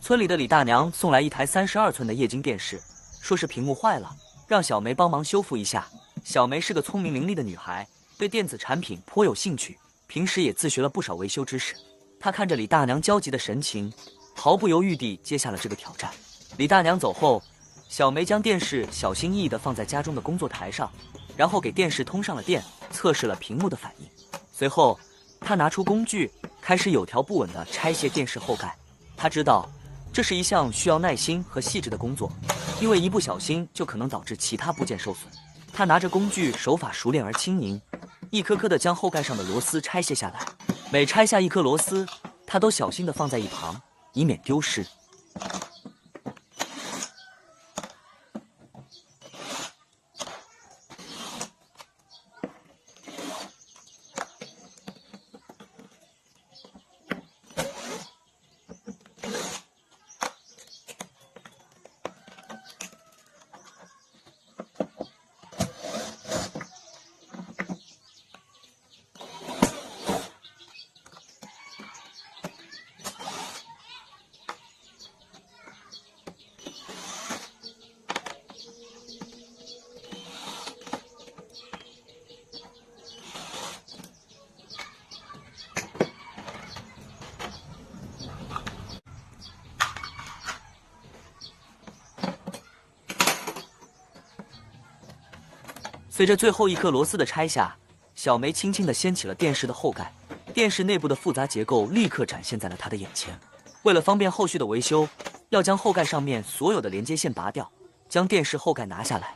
村里的李大娘送来一台32寸的液晶电视，说是屏幕坏了，让小梅帮忙修复一下。小梅是个聪明伶俐的女孩，对电子产品颇有兴趣，平时也自学了不少维修知识。她看着李大娘焦急的神情，毫不犹豫地接下了这个挑战。李大娘走后，小梅将电视小心翼翼地放在家中的工作台上，然后给电视通上了电，测试了屏幕的反应。随后，她拿出工具，开始有条不紊地拆卸电视后盖。她知道，这是一项需要耐心和细致的工作，因为一不小心就可能导致其他部件受损。他拿着工具，手法熟练而轻盈，一颗颗地将后盖上的螺丝拆卸下来。每拆下一颗螺丝，他都小心地放在一旁，以免丢失。随着最后一颗螺丝的拆下，小梅轻轻地掀起了电视的后盖，电视内部的复杂结构立刻展现在了她的眼前。为了方便后续的维修，要将后盖上面所有的连接线拔掉，将电视后盖拿下来。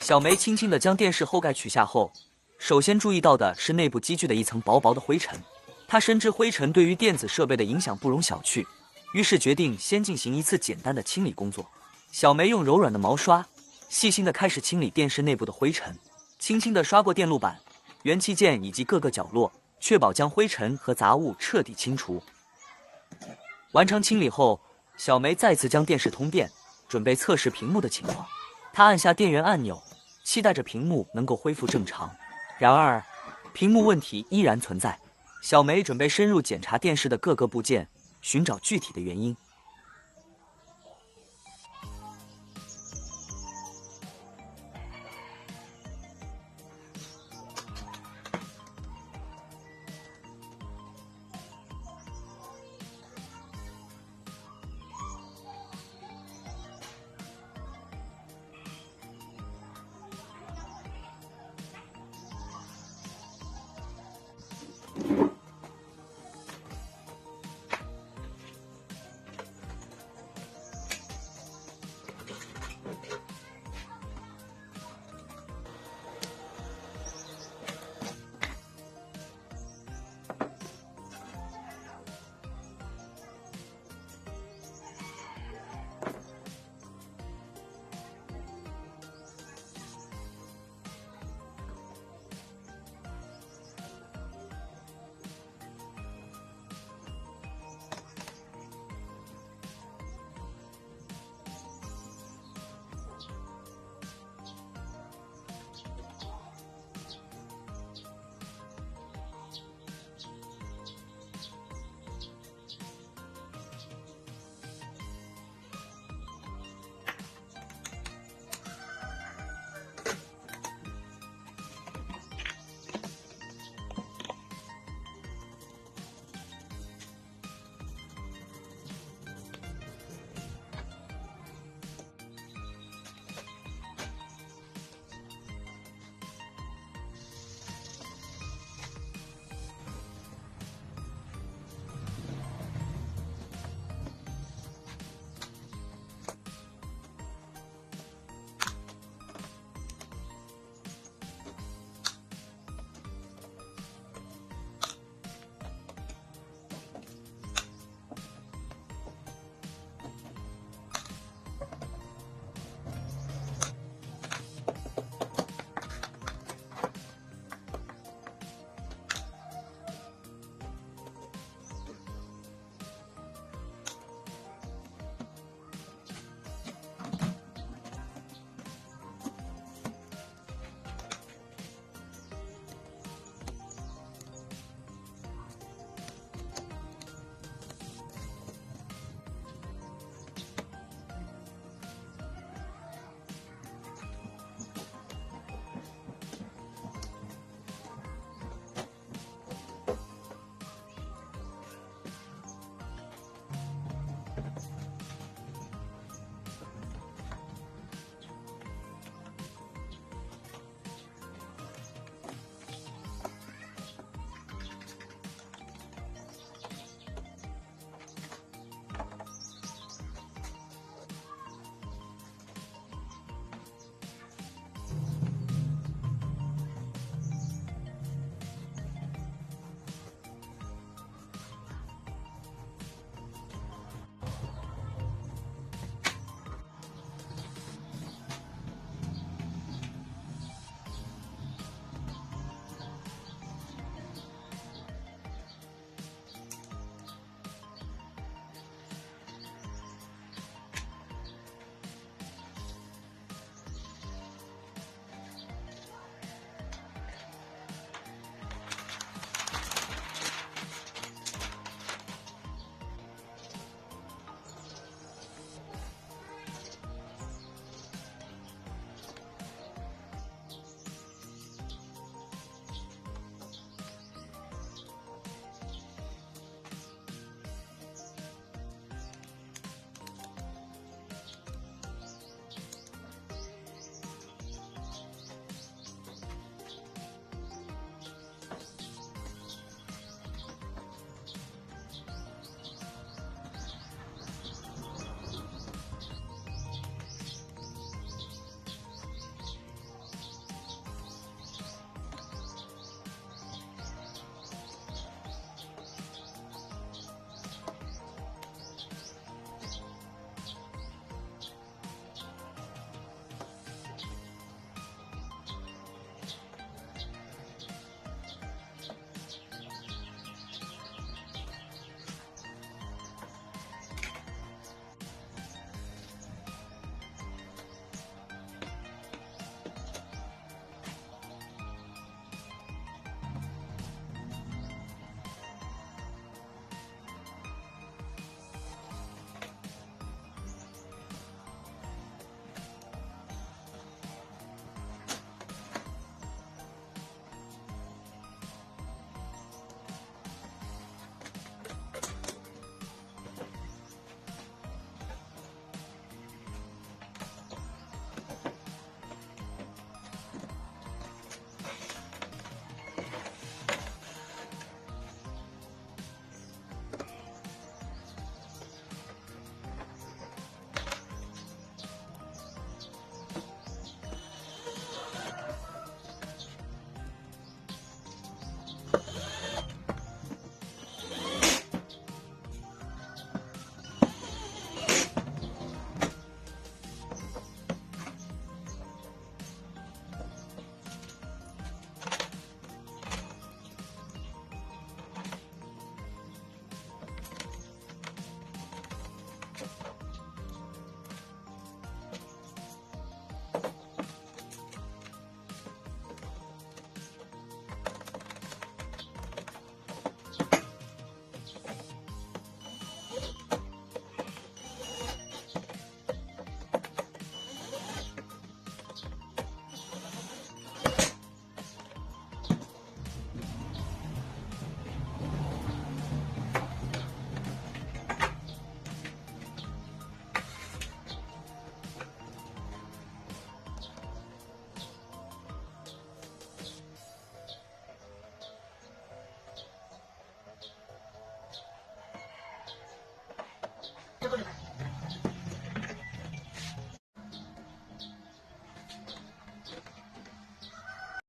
小梅轻轻地将电视后盖取下后，首先注意到的是内部积聚的一层薄薄的灰尘。她深知灰尘对于电子设备的影响不容小觑，于是决定先进行一次简单的清理工作。小梅用柔软的毛刷细心地开始清理电视内部的灰尘，轻轻地刷过电路板、元器件以及各个角落，确保将灰尘和杂物彻底清除。完成清理后，小梅再次将电视通电，准备测试屏幕的情况。她按下电源按钮，期待着屏幕能够恢复正常。然而，屏幕问题依然存在。小梅准备深入检查电视的各个部件，寻找具体的原因。